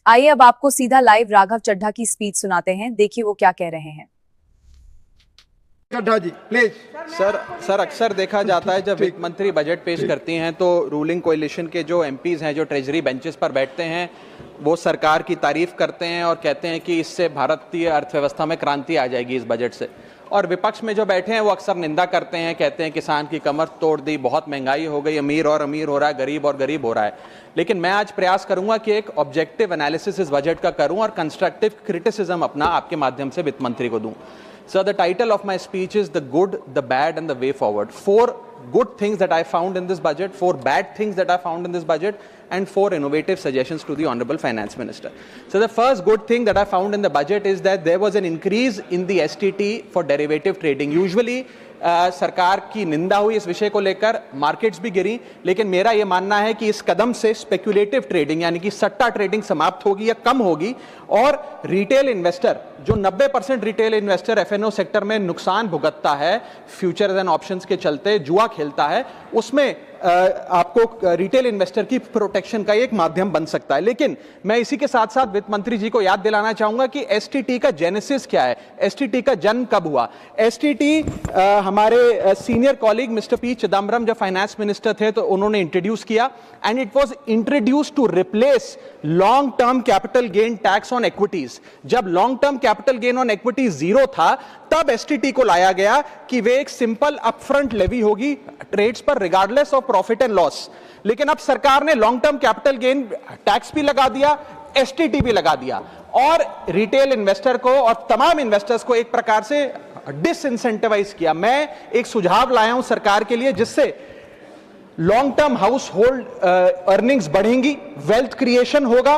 आइए अब आपको सीधा लाइव राघव चड्ढा की स्पीच सुनाते हैं, देखिए वो क्या कह रहे हैं। चड्ढा जी प्लीज। सर अक्सर देखा जाता है जब वित्त मंत्री बजट पेश करती हैं तो रूलिंग कोalition के जो एमपीज हैं जो ट्रेजरी बेंचेस पर बैठते हैं वो सरकार की तारीफ करते हैं और कहते हैं कि इससे भारतीय अर्थव्यवस्था में क्रांति आ जाएगी इस बजट से, और विपक्ष में जो बैठे हैं वो अक्सर निंदा करते हैं, कहते हैं किसान की कमर तोड़ दी, बहुत महंगाई हो गई, अमीर और अमीर हो रहा है, गरीब और गरीब हो रहा है। लेकिन मैं आज प्रयास करूंगा कि एक ऑब्जेक्टिव एनालिसिस इस बजट का करूं और कंस्ट्रक्टिव क्रिटिसिज्म अपना आपके माध्यम से वित्त मंत्री को दूं। So the title of my speech is The Good, the Bad and the Way Forward. 4 good things that I found in this budget, 4 bad things that I found in this budget, and 4 innovative suggestions to the Honorable Finance Minister. So the first good thing that I found in the budget is that there was an increase in the STT for derivative trading. Usually सरकार की निंदा हुई इस विषय को लेकर, markets भी गिरी, लेकिन मेरा यह मानना है कि इस कदम से स्पेक्युलेटिव ट्रेडिंग यानी कि सट्टा ट्रेडिंग समाप्त होगी या कम होगी और रिटेल इन्वेस्टर जो 90% रिटेल इन्वेस्टर एफएनओ सेक्टर में नुकसान भुगतता है, फ्यूचर्स एंड ऑप्शंस के चलते जुआ खेलता है, उसमें आपको रिटेल इन्वेस्टर की प्रोटेक्शन का एक माध्यम बन सकता है। लेकिन मैं इसी के साथ साथ वित्त मंत्री जी को याद दिलाना चाहूंगा कि एसटीटी का जेनेसिस क्या है, एसटीटी का जन्म कब हुआ। एसटीटी हमारे senior colleague mister P Chidambaram जब फाइनेंस मिनिस्टर थे तो उन्होंने इंट्रोड्यूस किया and it was introduce to replace long term capital gain tax on equities. जब long term capital gain on equities zero था तब एसटीटी को लाया गया कि वे एक सिंपल अपफ्रंट लेवी होगी ट्रेड्स पर regardless of profit and loss. लेकिन अब सरकार ने long term capital gain tax भी लगा दिया, एसटीटी भी लगा दिया और रिटेल इन्वेस्टर को और तमाम इन्वेस्टर्स को एक प्रकार से डिसइंसेंटिवाइज किया। मैं एक सुझाव लाया हूं सरकार के लिए जिससे long term house hold earnings बढ़ेंगी, वेल्थ क्रिएशन होगा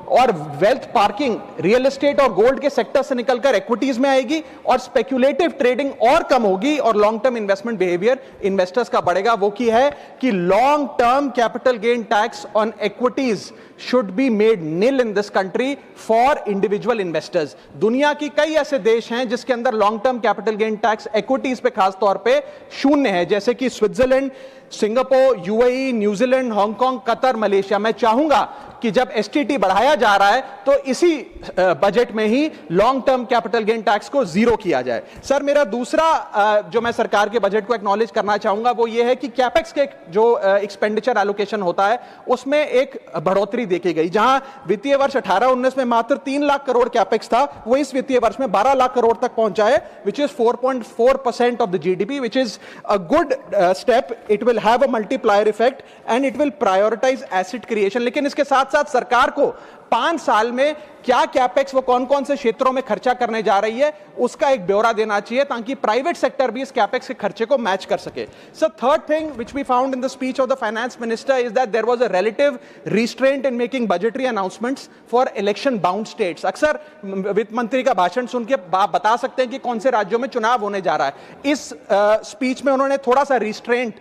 और वेल्थ पार्किंग रियल एस्टेट और गोल्ड के सेक्टर से निकलकर इक्विटीज में आएगी और स्पेक्युलेटिव ट्रेडिंग और कम होगी और long term investment behaviour investors का बढ़ेगा। वो की है कि long term capital gain tax on equities should be made nil in this country for individual investors. दुनिया की कई ऐसे देश हैं जिसके अंदर long term capital gain tax equities पे खास तौर पे शून्य है, जैसे कि Switzerland, Singapore, UAE, New Zealand, Hong Kong, Qatar, Malaysia. मैं चाहूंगा कि जब एसटीटी बढ़ाया जा रहा है तो इसी बजट में ही long term capital gain tax को जीरो किया जाए। सर मेरा दूसरा जो मैं सरकार के बजट को एक्नॉलेज करना चाहूंगा वो ये है कि कैपेक्स के जो एक्सपेंडिचर एलोकेशन होता है उसमें एक बढ़ोतरी देखी गई। जहां वित्तीय वर्ष 18-19 में मात्र 3 लाख करोड़ कैपेक्स था, वो इस वित्तीय वर्ष में 12 लाख करोड़ तक पहुंचा है, which is 4.4% of the GDP, which is a good step. It will have a multiplier effect and it will prioritise asset creation. लेकिन इसके साथ साथ सरकार को 5 साल में क्या कैपेक्स वो कौन कौन से क्षेत्रों में खर्चा करने जा रही है उसका एक ब्यौरा देना चाहिए ताकि प्राइवेट सेक्टर भी इस कैपेक्स के खर्चे को मैच कर सके। So third thing which we found in the speech of the finance minister is that there was a relative restraint in making budgetary announcements for election bound states. अक्सर वित्त मंत्री का भाषण सुन के बता सकते हैं कि कौन से राज्यों में चुनाव होने जा रहा है। इस स्पीच में उन्होंने थोड़ा सा रिस्ट्रेंट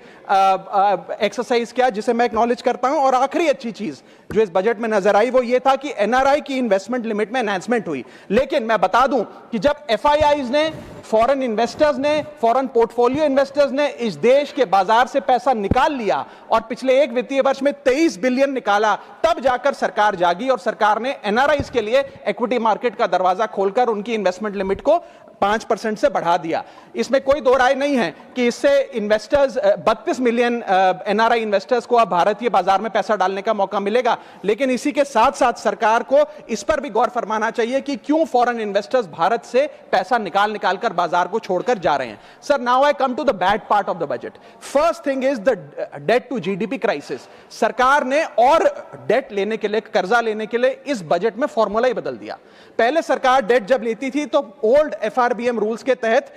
एक्सरसाइज किया जिसे मैं एक्नॉलेज करता हूं। और आखिरी अच्छी चीज जो इस बजट में नजर आई वो ये था कि एनआरआई की इन्वेस्टमेंट लिमिट में एनहांसमेंट हुई। लेकिन मैं बता दूं कि जब एफआईआईज ने, फॉरेन इन्वेस्टर्स ने, फॉरेन पोर्टफोलियो इन्वेस्टर्स ने इस देश के बाजार से पैसा निकाल लिया और पिछले एक वित्तीय वर्ष में 23 बिलियन निकाला, तब जाकर सरकार जागी और सरकार ने एनआरआईज के लिए इक्विटी मार्केट का दरवाजा खोलकर उनकी इन्वेस्टमेंट लिमिट को 5% से बढ़ा दिया। इसमें कोई दो राय नहीं है कि इससे इन्वेस्टर्स 32 मिलियन एनआरआई इन्वेस्टर्स को अब भारतीय बाजार में पैसा डालने का मौका मिलेगा। लेकिन इसी के साथ साथ सरकार को इस पर भी गौर फरमाना चाहिए कि क्यों फॉरेन इन्वेस्टर्स भारत से पैसा निकाल कर बाजार को छोड़कर जा रहे हैं। Sir now I come to the bad part of the budget. First thing is the debt to GDP crisis. सरकार ने और डेट लेने के लिए, कर्जा लेने के लिए इस बजट में फॉर्मूला ही बदल दिया। पहले सरकार डेट जब लेती थी तो ओल्ड एफआरबीएम रूल्स के तहत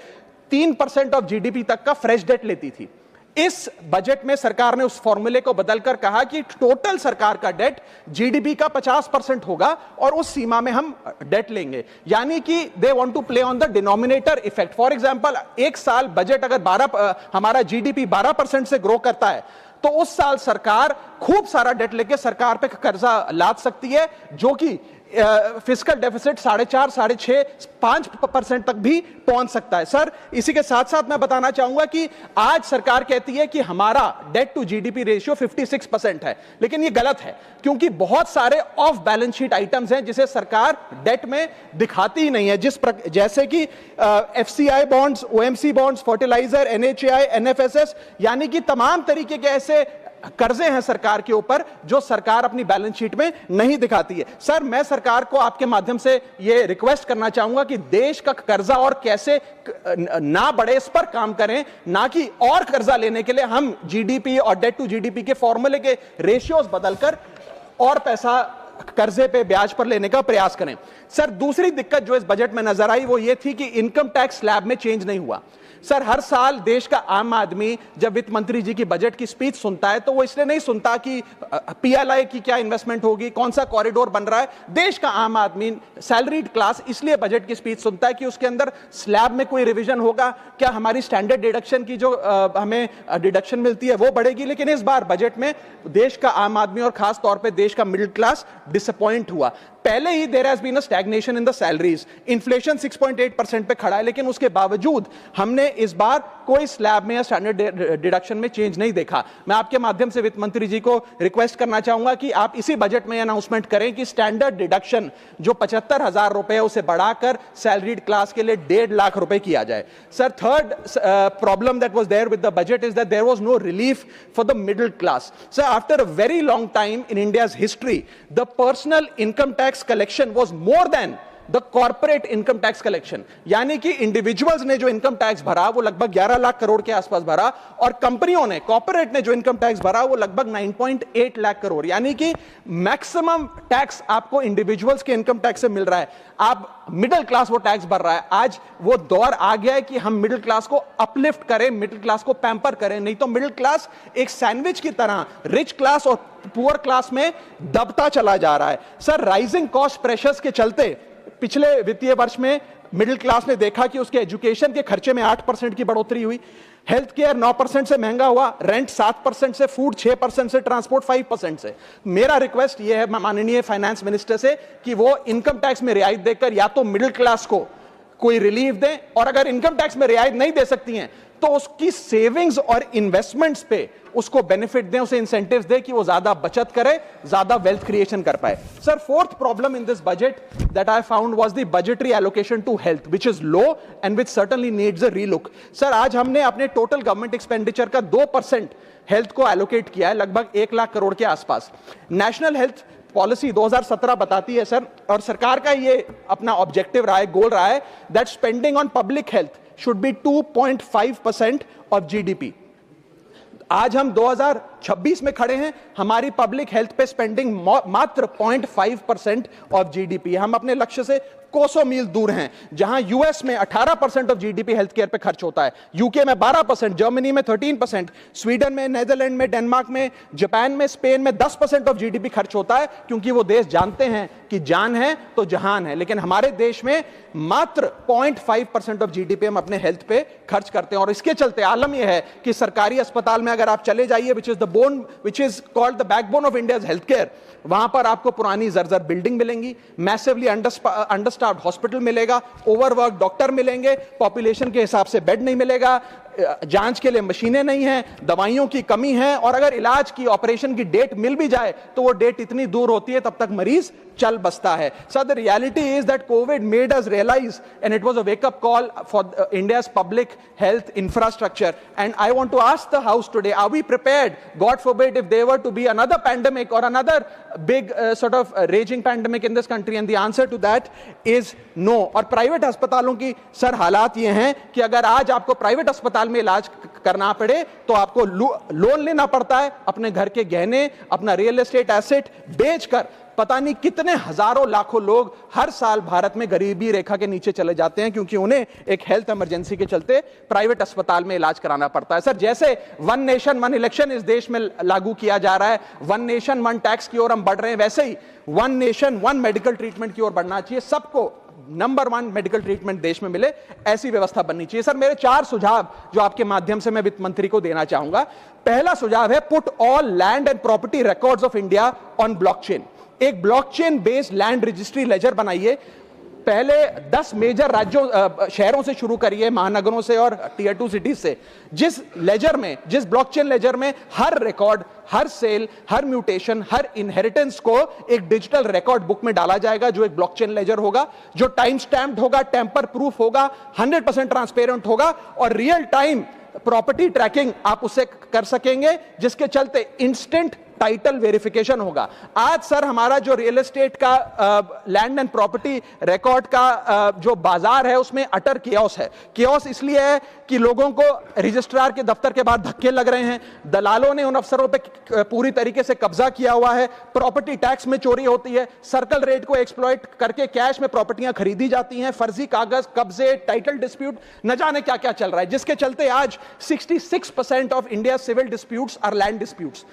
3% ऑफ जीडीपी तक का फ्रेश डेट लेती थी। इस बजट में सरकार ने उस फॉर्मूले को बदलकर कहा कि टोटल सरकार का डेट जीडीपी का 50% होगा और उस सीमा में हम डेट लेंगे। यानी कि they want to play on the denominator effect. For example एक साल बजट अगर हमारा जीडीपी 12% से ग्रो करता है तो उस साल सरकार खूब सारा डेट लेके सरकार पे कर्जा लाद सकती है, जो कि फिस्कल डेफिसिट 4.5, 6.5, 5% तक भी पहुंच सकता है। सर, इसी के साथ साथ मैं बताना चाहूंगा कि आज सरकार कहती है कि हमारा डेट टू जीडीपी रेशियो 56% है, लेकिन ये गलत है, क्योंकि बहुत सारे ऑफ बैलेंस शीट आइटम्स हैं जिसे सरकार डेट में दिखाती ही नहीं है, जैसे कि FCI bonds, OMC bonds, fertiliser, NHAI, NFSS, यानी कि तमाम तरीके के ऐसे कर्जे हैं सरकार के ऊपर जो सरकार अपनी बैलेंस शीट में नहीं दिखाती है। सर, मैं सरकार को आपके माध्यम से यह रिक्वेस्ट करना चाहूंगा कि देश का कर्जा और कैसे ना बढ़े इस पर काम करें, ना कि और कर्जा लेने के लिए हम जीडीपी और डेट टू जीडीपी के फॉर्मूले के रेशियोज बदलकर और पैसा कर्जे पे ब्याज पर लेने का प्रयास करें। सर, दूसरी दिक्कत जो इस बजट में नजर आई वो ये थी कि इनकम टैक्स स्लैब में चेंज नहीं हुआ। सर, हर साल देश का आम आदमी जब वित्त मंत्री जी की बजट की स्पीच सुनता है तो वो इसलिए नहीं सुनता कि पीएलआई की क्या इन्वेस्टमेंट होगी, कौन सा कॉरिडोर बन रहा है। देश का आम आदमी, सैलरीड क्लास, इसलिए बजट की स्पीच सुनता है कि उसके अंदर स्लैब में कोई रिवीजन होगा, क्या हमारी स्टैंडर्ड डिडक्शन की जो हमें डिडक्शन मिलती है वो बढ़ेगी। लेकिन इस बार बजट में देश का आम आदमी और खास तौर पर देश का मिडिल क्लास डिसअपॉइंट हुआ। पहले ही there has been a stagnation in the salaries, inflation 6.8% पे खड़ा है, लेकिन उसके बावजूद हमने इस बार कोई स्लैब में या स्टैंडर्ड डिडक्शन में चेंज नहीं देखा। मैं आपके माध्यम से वित्त मंत्री जी को रिक्वेस्ट करना चाहूंगा कि आप इसी बजट में अनाउंसमेंट करें कि स्टैंडर्ड डिडक्शन जो 75,000 रुपए है उसे बढ़ाकर सैलरीड क्लास के लिए 1.5 लाख रुपए किया जाए। Sir, third problem that was there with the budget is that there was no relief for the middle class. Sir, after a very long time in India's history the personal income tax collection was more than the corporate income tax collection, यानी कि individuals ने जो income tax भरा वो लगभग 11 लाख करोड़ के आसपास भरा, और कंपनियों ने, कॉर्पोरेट ने जो इनकम टैक्स भरा वो लगभग 9.8 लाख करोड़, यानी कि मैक्सिमम टैक्स आपको इंडिविजुअल्स के इनकम टैक्स से मिल रहा है। आप मिडिल क्लास वो टैक्स भर रहा है। आज वो दौर आ गया है कि हम मिडिल क्लास को अपलिफ्ट करें, मिडिल क्लास को पैम्पर करें, नहीं तो मिडिल क्लास एक सैंडविच की तरह रिच क्लास और पुअर क्लास में दबता चला जा रहा है। सर, राइजिंग कॉस्ट प्रेशर्स के चलते पिछले वित्तीय वर्ष में मिडिल क्लास ने देखा कि उसके एजुकेशन के खर्चे में 8% की बढ़ोतरी हुई, हेल्थ केयर 9% से महंगा हुआ, रेंट 7% से, फूड 6% से, ट्रांसपोर्ट 5% से। मेरा रिक्वेस्ट यह है माननीय फाइनेंस मिनिस्टर से कि वो इनकम टैक्स में रियायत देकर या तो मिडिल क्लास को कोई रिलीफ दें, और अगर इनकम टैक्स में रियायत नहीं दे सकती हैं तो उसकी सेविंग्स और इन्वेस्टमेंट्स पे उसको बेनिफिट दें, उसे इंसेंटिव्स दें कि वो ज्यादा बचत करे, ज्यादा वेल्थ क्रिएशन कर पाए। Sir, fourth problem in this budget that I found was the budgetary allocation to health, which is low and which certainly needs a relook. Sir, आज हमने अपने टोटल गवर्नमेंट एक्सपेंडिचर का 2% हेल्थ को allocate किया है, लगभग 1 लाख करोड़ के आसपास। नेशनल हेल्थ पॉलिसी 2017 बताती है सर, और सरकार का ये अपना ऑब्जेक्टिव रहा है, गोल रहा है, that spending on public health should be 2.5% of GDP। आज हम 2026 में खड़े हैं, हमारी पब्लिक हेल्थ पे स्पेंडिंग मात्र 0.5% ऑफ जीडीपी। हम अपने लक्ष्य से कोसों मील दूर हैं। जहां यूएस में 18% ऑफ जीडीपी हेल्थ केयर पे खर्च होता है, यूके में 12%, जर्मनी में 13%, स्वीडन में, नेदरलैंड में, डेनमार्क में, जापान में, स्पेन में 10% ऑफ जीडीपी खर्च होता है, क्योंकि वो देश जानते हैं कि जान है तो जहान है। लेकिन हमारे देश में मात्र 0.5% ऑफ जीडीपी हम अपने हेल्थ पे खर्च करते हैं, और इसके चलते आलम यह है कि सरकारी अस्पताल में अगर आप चले जाइए, which is called the backbone of India's healthcare, वहां पर आपको पुरानी जर्जर बिल्डिंग मिलेंगी, मैसिवली अंडरस्टाफ्ड हॉस्पिटल मिलेगा, ओवरवर्क डॉक्टर मिलेंगे, पॉपुलेशन के हिसाब से बेड नहीं मिलेगा, जांच के लिए मशीनें नहीं हैं, दवाइयों की कमी है, और अगर इलाज की, ऑपरेशन की डेट मिल भी जाए तो वो डेट इतनी दूर होती है तब तक मरीज चल बसता है। Sir, the reality is that Covid made us realise and it was a wake up call for India's public health infrastructure, and I want to ask the house today, are we prepared, God forbid, if there were to be another pandemic or another big sort of raging pandemic in this country, and the answer to that is no। और private अस्पतालों की sir हालात ये हैं कि अगर आज आपको प्राइवेट अस्पताल में इलाज करना पड़े तो आपको लोन लेना पड़ता है, अपने घर के गहने, अपना रियल एस्टेट एसेट बेचकर पता नहीं कितने हजारों लाखों लोग हर साल भारत में गरीबी रेखा के नीचे चले जाते हैं, क्योंकि उन्हें एक हेल्थ इमरजेंसी के चलते प्राइवेट अस्पताल में इलाज कराना पड़ता है। सर, जैसे वन नेशन वन इलेक्शन इस देश में लागू किया जा रहा है, वन नेशन वन टैक्स की ओर हम बढ़ रहे हैं, वैसे ही one nation one medical treatment की ओर बढ़ना चाहिए। सबको नंबर 1 मेडिकल ट्रीटमेंट देश में मिले, ऐसी व्यवस्था बननी चाहिए। सर मेरे 4 सुझाव जो आपके माध्यम से मैं वित्त मंत्री को देना चाहूंगा। पहला सुझाव है, put all land and property records of India on blockchain. एक blockchain based land registry ledger बनाइए। पहले 10 मेजर राज्यों शहरों से शुरू करिए, महानगरों से और टियर 2 सिटीज से, जिस लेजर में, जिस ब्लॉकचेन लेजर में हर रिकॉर्ड, हर सेल, हर म्यूटेशन, हर इनहेरिटेंस को एक डिजिटल रिकॉर्ड बुक में डाला जाएगा, जो एक ब्लॉकचेन लेजर होगा, जो टाइम स्टैम्प्ड होगा, टेम्पर प्रूफ होगा, 100% ट्रांसपेरेंट होगा और रियल टाइम प्रॉपर्टी ट्रैकिंग आप उससे कर सकेंगे, जिसके चलते इंस्टेंट टाइटल वेरिफिकेशन होगा। आज सर हमारा जो रियल एस्टेट का लैंड एंड प्रॉपर्टी रिकॉर्ड का जो बाजार है, उसमें अटर कियोस है। कियोस इसलिए है कि लोगों को रजिस्ट्रार के दफ्तर के बाहर धक्के लग रहे हैं, दलालों ने उन अफसरों पे पूरी तरीके से कब्जा किया हुआ है, प्रॉपर्टी टैक्स में चोरी होती है, सर्कल रेट को एक्सप्लॉइट करके कैश में प्रॉपर्टियां खरीदी जाती हैं, फर्जी कागज, कब्जे, टाइटल डिस्प्यूट, न जाने क्या क्या चल रहा है, जिसके चलते आज 66% of India civil disputes are land disputes.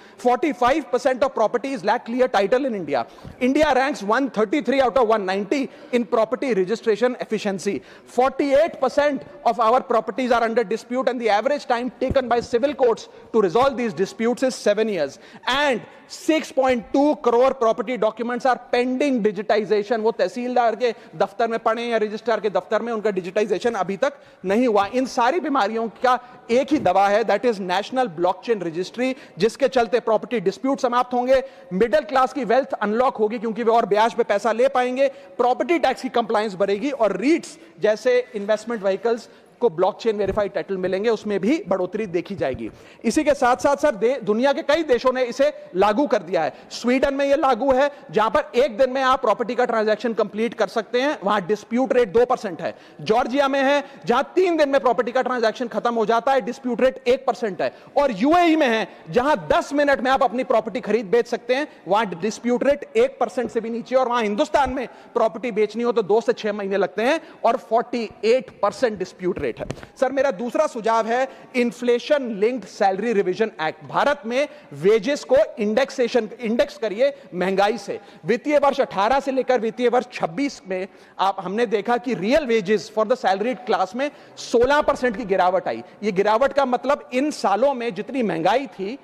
45% of properties lack clear title in India. India ranks 133 out of 190 in property registration efficiency. 48% of our properties are under dispute and the average time taken by civil courts to resolve these disputes is 7 years. And 6.2 crore property documents are pending digitization. वो तहसीलदार के दफ्तर में पड़े या registrar के दफ्तर में, उनका डिजिटाइजेशन अभी तक नहीं हुआ। इन सारी बीमारियों का एक ही दवा है, that is national blockchain registry, जिसके चलते प्रॉपर्टी डिस्प्यूट समाप्त होंगे, मिडिल क्लास की वेल्थ अनलॉक होगी क्योंकि वे और ब्याज पे पैसा ले पाएंगे, प्रॉपर्टी टैक्स की कंप्लायंस बढ़ेगी और रीट्स जैसे इन्वेस्टमेंट व्हीकल्स को ब्लॉकचेन वेरीफाइड टाइटल मिलेंगे, उसमें भी बढ़ोतरी देखी जाएगी। इसी के साथ साथ सर दुनिया के कई देशों ने इसे लागू कर दिया है। स्वीडन में यह लागू है, जहां पर एक दिन में आप प्रॉपर्टी का ट्रांजैक्शन कंप्लीट कर सकते हैं, वहां डिस्प्यूट रेट 2% है। जॉर्जिया में है, जहां 3 दिन में प्रॉपर्टी का ट्रांजैक्शन खत्म हो जाता है, डिस्प्यूट रेट 1% है। और यूएई में है, जहां 10 मिनट में आप अपनी प्रॉपर्टी खरीद बेच सकते हैं, वहां डिस्प्यूट रेट 1% से भी नीचे। और वहां हिंदुस्तान में प्रॉपर्टी बेचनी हो तो 2 से 6 महीने लगते हैं और 48% डिस्प्यूट रेट है। सर मेरा दूसरा सुझाव है, inflation linked salary revision act. Bharat में वेजेस को इंडेक्स करिए महंगाई से। वित्तीय वर्ष 18 से लेकर वित्तीय वर्ष 26 में हमने देखा कि real wages for the salaried class में 16% की गिरावट आई। ये गिरावट का मतलब इन सालों में जितनी महंगाई थी,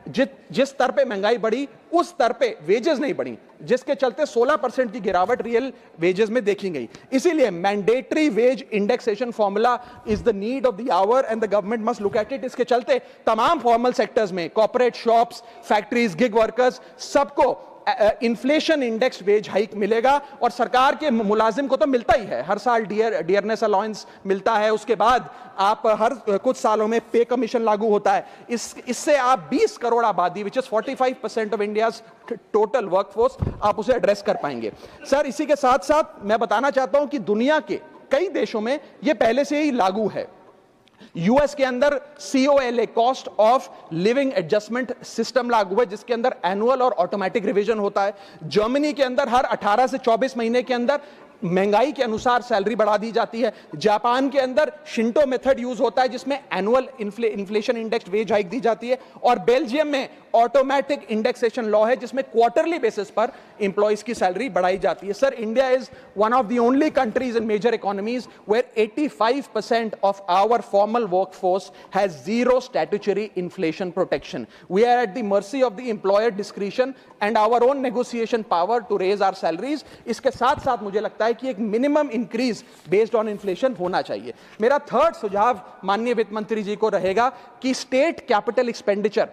जिस स्तर पे महंगाई बढ़ी उस स्तर पे वेजेस नहीं बढ़ी, जिसके चलते 16% की गिरावट रियल वेजेस में देखी गई। इसीलिए mandatory wage indexation formula is the need of the hour and the government must look at it. इसके चलते तमाम फॉर्मल सेक्टर्स में, corporate, shops, factories, gig workers, सबको इन्फ्लेशन इंडेक्स वेज हाइक मिलेगा। और सरकार के मुलाजिम को तो मिलता ही है, हर साल डियरनेस अलाउंस मिलता है, उसके बाद आप हर कुछ सालों में पे कमीशन लागू होता है। इससे आप 20 करोड़ आबादी, which is 45% of India's total workforce, आप उसे एड्रेस कर पाएंगे। सर इसी के साथ साथ मैं बताना चाहता हूं कि दुनिया के कई देशों में यह पहले से ही लागू है। यूएस के अंदर COLA, cost of living adjustment system लागू है, जिसके अंदर एनुअल और ऑटोमेटिक रिवीजन होता है। जर्मनी के अंदर हर 18 से 24 महीने के अंदर महंगाई के अनुसार सैलरी बढ़ा दी जाती है। जापान के अंदर शिंटो मेथड यूज होता है, जिसमें annual inflation index wage hike दी जाती है। और बेल्जियम में ऑटोमेटिक इंडेक्सेशन लॉ है, जिसमें क्वार्टरली बेसिस पर एम्प्लॉइज की सैलरी बढ़ाई जाती है। Sir India is one of the only countries in major economies where 85% of our formal workforce has zero statutory inflation protection. We are at the mercy of the employer discretion and our own negotiation power to raise our salaries. इसके साथ साथ मुझे लगता है कि एक minimum increase based on inflation होना चाहिए। मेरा थर्ड सुझाव माननीय वित्त मंत्री जी को रहेगा कि स्टेट कैपिटल एक्सपेंडिचर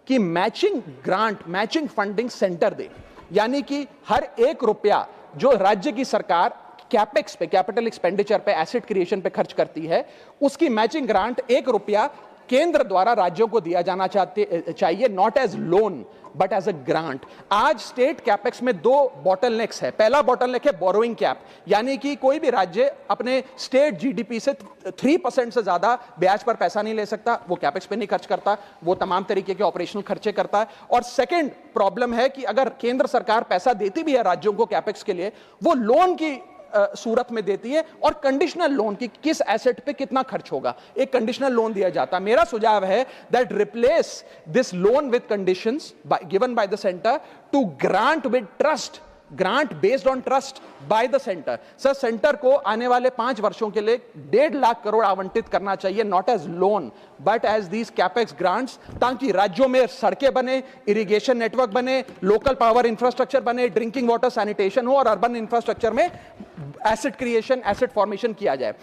की matching grant, matching funding centre दे, यानी कि हर 1 रुपया जो राज्य की सरकार कैपेक्स पे, कैपिटल एक्सपेंडिचर पे, एसेट क्रिएशन पे खर्च करती है, उसकी मैचिंग ग्रांट 1 रुपया केंद्र द्वारा राज्यों को दिया जाना चाहिए, not as loan but as a grant. आज स्टेट कैपेक्स में 2 बॉटलनेक्स है। पहला बॉटलनेक है बोरोइंग कैप, यानी कि कोई भी राज्य अपने स्टेट जीडीपी से 3% से ज्यादा ब्याज पर पैसा नहीं ले सकता, वो कैपेक्स पे नहीं खर्च करता, वो तमाम तरीके के ऑपरेशनल खर्चे करता है। और सेकंड प्रॉब्लम है कि अगर केंद्र सरकार पैसा देती भी है राज्यों को कैपेक्स के लिए, वो लोन की सूरत में देती है और कंडीशनल लोन की किस एसेट पे कितना खर्च होगा, एक कंडीशनल लोन दिया जाता है। मेरा सुझाव है that replace this loan with conditions given by the centre to grant with trust grant based on trust by the centre. Sir, centre को आने वाले 5 वर्षों के लिए 1.5 लाख करोड़ आवंटित करना चाहिए, not as loan but as these capex grants, ताकि राज्यों में सड़कें बने, इरिगेशन नेटवर्क बने, लोकल पावर इंफ्रास्ट्रक्चर बने, ड्रिंकिंग वाटर सैनिटेशन हो और अर्बन इंफ्रास्ट्रक्चर में एसेट क्रिएशन, एसेट फॉर्मेशन किया जाए।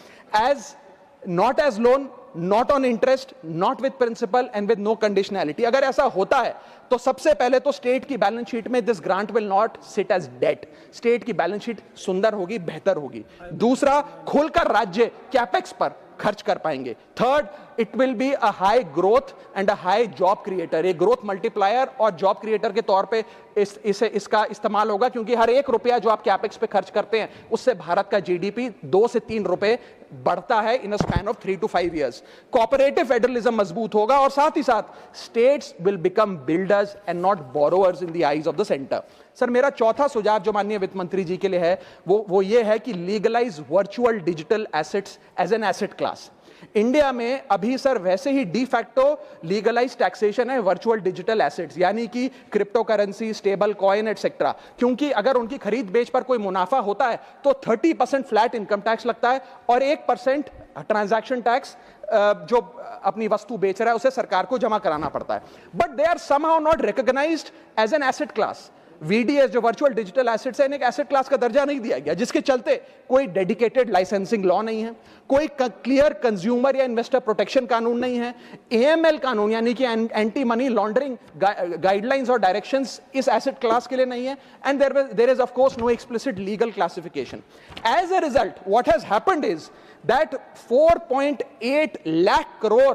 As not as loan, not on interest, not with principal and with no conditionality. अगर ऐसा होता है तो सबसे पहले तो स्टेट की बैलेंस शीट में this grant will not sit as debt. State की बैलेंस शीट सुंदर होगी, बेहतर होगी। दूसरा, खुलकर राज्य कैपेक्स पर खर्च कर पाएंगे। Third, it will be a high growth and a high job creator, ये ग्रोथ मल्टीप्लायर और जॉब क्रिएटर के तौर पे इसका इस्तेमाल होगा, क्योंकि हर 1 रुपया जो आप कैपेक्स पे खर्च करते हैं उससे भारत का जीडीपी 2 से 3 रुपए बढ़ता है in a span of 3 to 5 years। Cooperative federalism मजबूत होगा और साथ ही साथ states will become builders and not borrowers in the eyes of the centre. Sir, मेरा चौथा सुझाव जो माननीय वित्त मंत्री जी के लिए है वो ये है कि legalise virtual digital assets as an asset class. India में अभी सर वैसे ही डी फैक्टो लीगलाइज टैक्सेशन है वर्चुअल डिजिटल एसेट्स, यानी कि crypto currency, stable coin etcetera, क्योंकि अगर उनकी खरीद बेच पर कोई मुनाफा होता है तो 30% फ्लैट इनकम टैक्स लगता है और 1% ट्रांजैक्शन टैक्स जो अपनी वस्तु बेच रहा है उसे सरकार को जमा कराना पड़ता है। But they are somehow not recognised as an asset class. VDS जो वर्चुअल डिजिटल एसेट्स है, इन्हें एक एसेट क्लास का दर्जा नहीं दिया गया, जिसके चलते कोई डेडिकेटेड लाइसेंसिंग लॉ नहीं है, कोई क्लियर कंज्यूमर या इन्वेस्टर प्रोटेक्शन कानून नहीं है, एएमएल कानून यानी कि एंटी मनी लॉन्ड्रिंग गाइडलाइंस और डायरेक्शंस इस एसेट क्लास के लिए नहीं है, and there is of course no explicit legal classification. As a result what has happened is that 4.8 lakh crore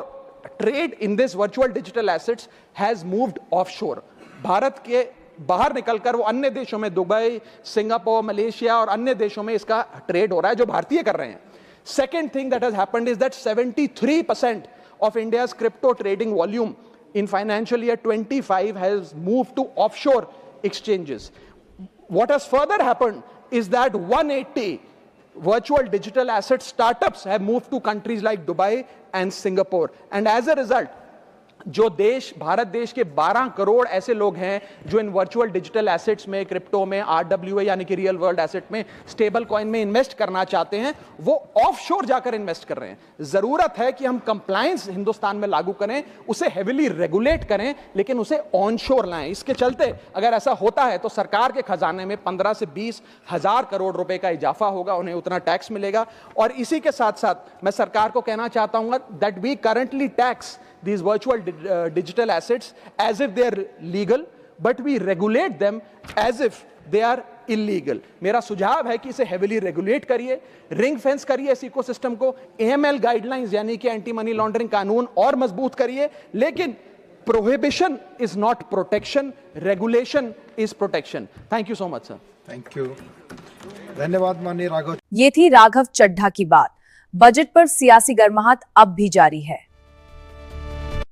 trade in this virtual digital assets has moved offshore. Bharat के बाहर निकलकर वो अन्य देशों में, दुबई, सिंगापुर, मलेशिया और अन्य देशों में इसका ट्रेड हो रहा है जो भारतीय कर रहे हैं। Second thing that has happened is that 73% of India's crypto trading volume in financial year 25 has moved to offshore exchanges. What has further happened is that 180 virtual digital asset startups have moved to countries like Dubai and Singapore, and as a result जो देश, भारत देश के 12 करोड़ ऐसे लोग हैं जो इन virtual digital assets में, crypto में, आरडब्ल्यूए यानी कि रियल वर्ल्ड एसेट में, स्टेबल कॉइन में इन्वेस्ट करना चाहते हैं, वो ऑफशोर जाकर इन्वेस्ट कर रहे हैं। जरूरत है कि हम कंप्लायंस हिंदुस्तान में लागू करें, उसे हेविली रेगुलेट करें, लेकिन उसे ऑनशोर लाएं। इसके चलते अगर ऐसा होता है तो सरकार के खजाने में 15 से 20 हजार करोड़ रुपए का इजाफा होगा, उन्हें उतना टैक्स मिलेगा। और इसी के साथ साथ मैं सरकार को कहना चाहता हूं that we currently tax these virtual digital assets as if they are legal, but we regulate them as if they are illegal। मेरा सुझाव है कि इसे heavily regulate करिए, रिंग फेंस करिए इस इकोसिस्टम को, AML गाइडलाइंस यानी कि एंटी मनी लॉन्ड्रिंग कानून और मजबूत करिए, लेकिन prohibition is not protection, regulation is protection। Thank you so much sir। Thank you, धन्यवाद माननीय राघव। ये थी राघव चड्ढा की बात। बजट पर सियासी गर्माहट अब भी जारी है।